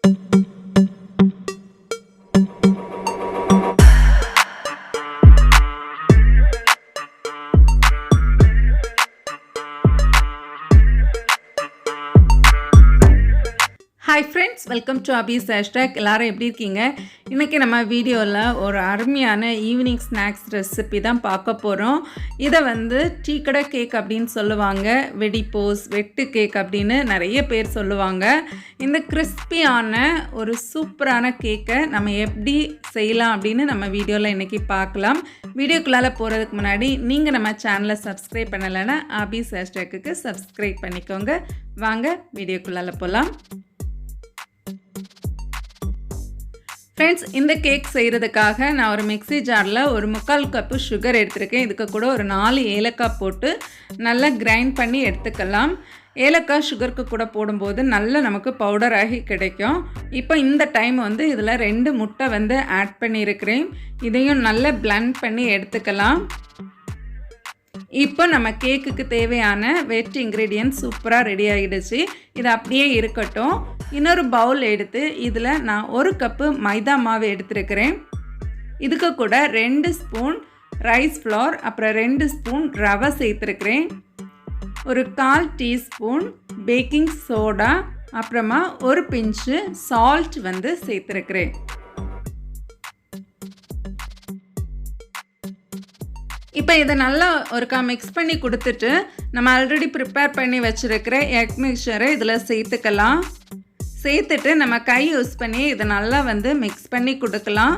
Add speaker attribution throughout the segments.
Speaker 1: Hi friends, welcome to Abi's hashtag. எல்லோரும் எப்படி இருக்கீங்க? இன்றைக்கி நம்ம வீடியோவில் ஒரு அருமையான ஈவினிங் ஸ்நாக்ஸ் ரெசிபி தான் பார்க்க போகிறோம். இதை டீ கடை கேக் அப்படின்னு சொல்லுவாங்க, வெடிப்போஸ், வெட்டு கேக் அப்படின்னு நிறைய பேர் சொல்லுவாங்க. இந்த கிறிஸ்பியான ஒரு சூப்பரான கேக்கை நம்ம எப்படி செய்யலாம் அப்படின்னு நம்ம வீடியோவில் இன்றைக்கி பார்க்கலாம். வீடியோக்குள்ளால் போகிறதுக்கு முன்னாடி நீங்கள் நம்ம சேனலை சப்ஸ்கிரைப் பண்ணலைன்னா அபீஸ் ஹேஷ்டாக்கு சப்ஸ்கிரைப் பண்ணிக்கோங்க. வாங்க வீடியோக்குள்ளால் போகலாம். ஃப்ரெண்ட்ஸ், இந்த கேக் செய்கிறதுக்காக நான் ஒரு மிக்ஸி ஜாரில் ஒரு 3/4 கப்பு சுகர் எடுத்துருக்கேன். இதுக்கு கூட ஒரு 4 ஏலக்காய் போட்டு நல்லா கிரைண்ட் பண்ணி எடுத்துக்கலாம். ஏலக்காய் சுகருக்கு கூட போடும்போது நல்லா நமக்கு பவுடர் ஆகி கிடைக்கும். இப்போ இந்த டைம் இதில் 2 முட்டை ஆட் பண்ணியிருக்கிறேன். இதையும் நல்லா பிளெண்ட் பண்ணி எடுத்துக்கலாம். இப்போ நம்ம கேக்குக்கு தேவையான வெட் இன்க்ரீடியன்ட் சூப்பராக ரெடி ஆகிடுச்சு. இது அப்படியே இருக்கட்டும். இன்னொரு பவுல் எடுத்து இதில் நான் 1 கப்பு மைதா மாவு எடுத்துருக்கிறேன். இதுக்கு கூட 2 ஸ்பூன் ரைஸ் ஃப்ளோர், அப்புறம் 2 ஸ்பூன் ரவை சேர்த்துருக்கிறேன். ஒரு 1/4 டீஸ்பூன் பேக்கிங் சோடா, அப்புறமா ஒரு பிஞ்சு சால்ட் சேர்த்துருக்கிறேன். இப்போ இதை நல்லா ஒருக்கா மிக்ஸ் பண்ணி கொடுத்துட்டு நம்ம ஆல்ரெடி ப்ரிப்பேர் பண்ணி வச்சுருக்கிற எக் மிக்சரை இதில் சேர்த்துக்கலாம். சேர்த்துட்டு நம்ம கை யூஸ் பண்ணி இதை நல்லா மிக்ஸ் பண்ணி கொடுக்கலாம்.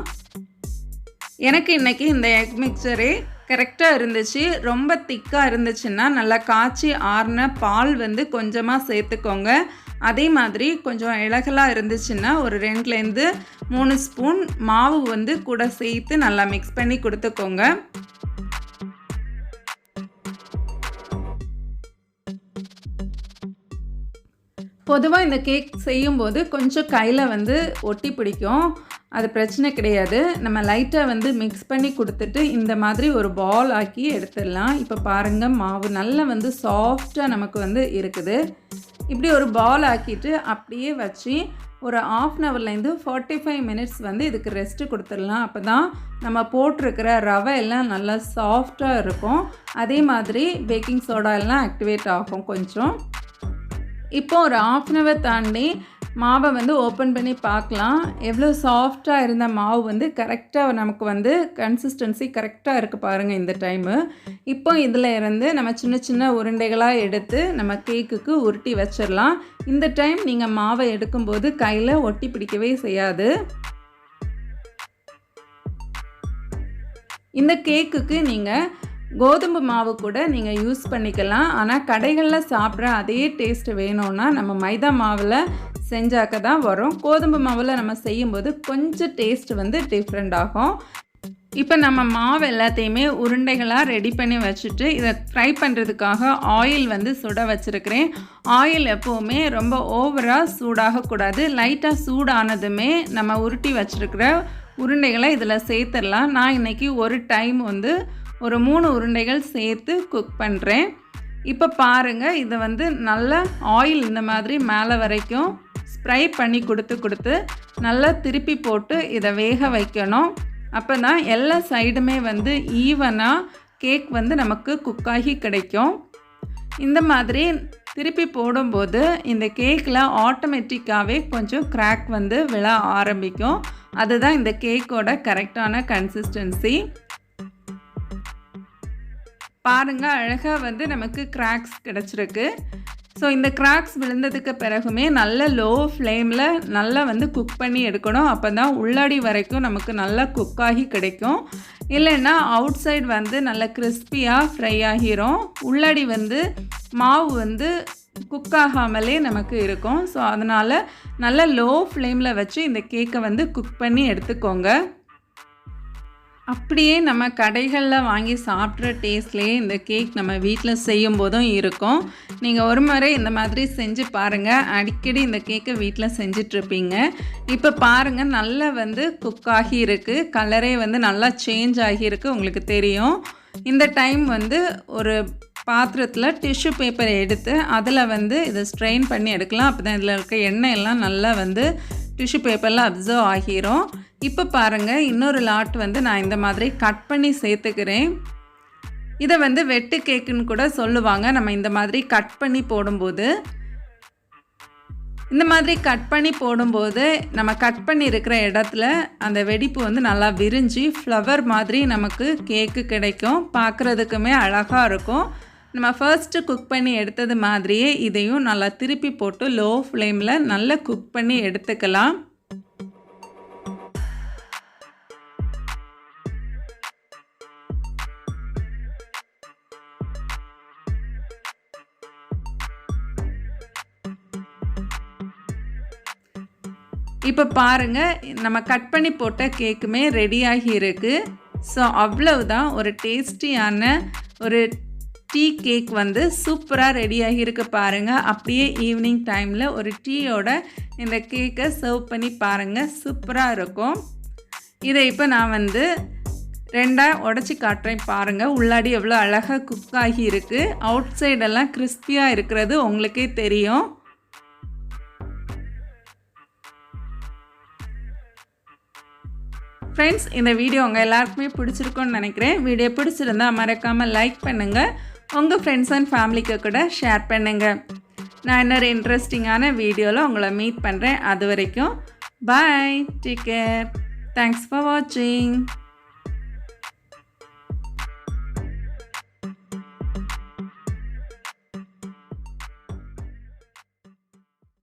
Speaker 1: எனக்கு இன்றைக்கி இந்த எக் மிக்சரே கரெக்டாக இருந்துச்சு. ரொம்ப திக்காக இருந்துச்சுன்னா நல்லா காய்ச்சி ஆறின பால் கொஞ்சமாக சேர்த்துக்கோங்க. அதே மாதிரி கொஞ்சம் இலகலாக இருந்துச்சுன்னா ஒரு 2லேருந்து 3 ஸ்பூன் மாவு கூட சேர்த்து நல்லா மிக்ஸ் பண்ணி கொடுத்துக்கோங்க. பொதுவாக இந்த கேக் செய்யும்போது கொஞ்சம் கையில் ஒட்டி பிடிக்கும். அது பிரச்சனை கிடையாது. நம்ம லைட்டாக மிக்ஸ் பண்ணி கொடுத்துட்டு இந்த மாதிரி ஒரு பால் ஆக்கி எடுத்துடலாம். இப்போ பாருங்கள், மாவு நல்லா சாஃப்டாக நமக்கு இருக்குது. இப்படி ஒரு பால் ஆக்கிட்டு அப்படியே வச்சு ஒரு 1/2 ஹவர்லேருந்து 45 மினிட்ஸ் இதுக்கு ரெஸ்ட்டு கொடுத்துடலாம். அப்போ தான் நம்ம போட்டிருக்கிற ரவை எல்லாம் நல்லா சாஃப்டாக இருக்கும். அதே மாதிரி பேக்கிங் சோடா எல்லாம் ஆக்டிவேட் ஆகும் கொஞ்சம். இப்போ ஒரு 1/2 ஹவர் தாண்டி மாவை ஓப்பன் பண்ணி பார்க்கலாம். எவ்வளோ சாஃப்டாக இருந்த மாவு கரெக்டாக நமக்கு கன்சிஸ்டன்சி கரெக்டாக இருக்குது பாருங்கள் இந்த டைமு. இப்போ இதில் இருந்து நம்ம சின்ன சின்ன உருண்டைகளாக எடுத்து நம்ம கேக்குக்கு உருட்டி வச்சிடலாம். இந்த டைம் நீங்கள் மாவை எடுக்கும்போது கையில் ஒட்டி பிடிக்கவே செய்யாது. இந்த கேக்குக்கு நீங்கள் கோதுமை மாவு கூட நீங்கள் யூஸ் பண்ணிக்கலாம். ஆனால் கடைகளில் சாப்பிட்ற அதே டேஸ்ட் வேணும்னா நம்ம மைதா மாவில் செஞ்சாக்க தான் வரும். கோதுமை மாவில் நம்ம செய்யும்போது கொஞ்சம் டேஸ்ட் டிஃப்ரெண்ட் ஆகும். இப்போ நம்ம மாவு எல்லாத்தையுமே உருண்டைகளாக ரெடி பண்ணி வச்சுட்டு இதை ஃப்ரை பண்ணுறதுக்காக ஆயில் சுட வச்சுருக்கிறேன். ஆயில் எப்போவுமே ரொம்ப ஓவராக சூடாகக்கூடாது. லைட்டாக சூடானதுமே நம்ம உருட்டி வச்சுருக்கிற உருண்டைகளை இதில் சேர்த்துடலாம். நான் இன்றைக்கி ஒரு டைம் ஒரு 3 உருண்டைகள் சேர்த்து குக் பண்ணுறேன். இப்போ பாருங்கள், இதை நல்லா ஆயில் இந்த மாதிரி மேலே வரைக்கும் ஸ்ப்ரை பண்ணி கொடுத்து நல்லா திருப்பி போட்டு இதை வேக வைக்கணும். அப்போ தான் எல்லா சைடுமே ஈவனாக கேக் நமக்கு குக்காகி கிடைக்கும். இந்த மாதிரி திருப்பி போடும்போது இந்த கேக்கில் ஆட்டோமேட்டிக்காகவே கொஞ்சம் கிராக் விழ ஆரம்பிக்கும். அதுதான் இந்த கேக்கோட கரெக்டான கன்சிஸ்டன்சி. பாருங்கள், அழகாக நமக்கு கிராக்ஸ் கிடச்சிருக்கு. ஸோ இந்த கிராக்ஸ் விழுந்ததுக்கு பிறகுமே நல்ல லோ ஃப்ளேமில் நல்லா குக் பண்ணி எடுக்கணும். அப்போ தான் உள்ளாடி வரைக்கும் நமக்கு நல்லா குக்காகி கிடைக்கும். இல்லைன்னா அவுட் சைடு நல்லா கிறிஸ்பியாக ஃப்ரை ஆகிரும். உள்ளாடி மாவு குக் ஆகாமலே நமக்கு இருக்கும். ஸோ அதனால் நல்லா லோ ஃப்ளேமில் வச்சு இந்த கேக்கை குக் பண்ணி எடுத்துக்கோங்க. அப்படியே நம்ம கடைகளில் வாங்கி சாப்பிட்ற டேஸ்ட்லேயே இந்த கேக் நம்ம வீட்டில் செய்யும் போதும் இருக்கும். நீங்கள் ஒரு முறை இந்த மாதிரி செஞ்சு பாருங்கள். அடிக்கடி இந்த கேக்கை வீட்டில் செஞ்சிட்ருப்பீங்க. இப்போ பாருங்கள், நல்லா குக் ஆகி இருக்குது. கலரே நல்லா சேஞ்ச் ஆகியிருக்கு, உங்களுக்கு தெரியும். இந்த டைம் ஒரு பாத்திரத்தில் டிஷ்யூ பேப்பரை எடுத்து அதில் இதை ஸ்ட்ரெயின் பண்ணி எடுக்கலாம். அப்போ தான் இதில் இருக்க எண்ணெய் எல்லாம் நல்லா டிஷ்யூ பேப்பரில் அப்சர்வ் ஆகிரும். இப்போ பாருங்கள், இன்னொரு லாட் வந்து நான் இந்த மாதிரி கட் பண்ணி சேர்த்துக்கிறேன். இதை வந்து வெட்டு கேக்குன்னு கூட சொல்லுவாங்க. நம்ம இந்த மாதிரி கட் பண்ணி போடும்போது, இந்த மாதிரி கட் பண்ணி போடும்போது நம்ம கட் பண்ணி இருக்கிற இடத்துல அந்த வெடிப்பு வந்து நல்லா விரிஞ்சு ஃப்ளவர் மாதிரி நமக்கு கேக்கு கிடைக்கும். பார்க்குறதுக்குமே அழகாக இருக்கும். நம்ம ஃபர்ஸ்ட்டு குக் பண்ணி எடுத்தது மாதிரியே இதையும் நல்லா திருப்பி போட்டு லோ ஃப்ளேமில் நல்லா குக் பண்ணி எடுத்துக்கலாம். இப்போ பாருங்கள், நம்ம கட் பண்ணி போட்ட கேக்குமே ரெடியாகி இருக்குது. ஸோ அவ்வளவுதான், ஒரு டேஸ்டியான ஒரு டீ கேக் வந்து சூப்பராக ரெடியாகி இருக்குது பாருங்கள். அப்படியே ஈவினிங் டைமில் ஒரு டீயோட இந்த கேக்கை சர்வ் பண்ணி பாருங்கள், சூப்பராக இருக்கும். இதை இப்போ நான் வந்து ரெண்டாக உடச்சி காட்டுறேன் பாருங்கள். உள்ளாடி எவ்வளோ அழகாக குக் ஆகி இருக்குது. அவுட் சைடெல்லாம் கிறிஸ்பியாக இருக்கிறது உங்களுக்கே தெரியும். ஃப்ரெண்ட்ஸ், இந்த வீடியோ உங்கள் எல்லாருக்குமே பிடிச்சிருக்குன்னு நினைக்கிறேன். வீடியோ பிடிச்சிருந்தா மறக்காமல் லைக் பண்ணுங்கள். உங்கள் ஃப்ரெண்ட்ஸ் அண்ட் ஃபேமிலிக்கு கூட ஷேர் பண்ணுங்கள். நான் இன்னொரு இன்ட்ரெஸ்டிங்கான வீடியோவில் உங்களை மீட் பண்ணுறேன். அது வரைக்கும் பாய், டேக் கேர், தேங்க்ஸ் ஃபார் வாட்சிங்.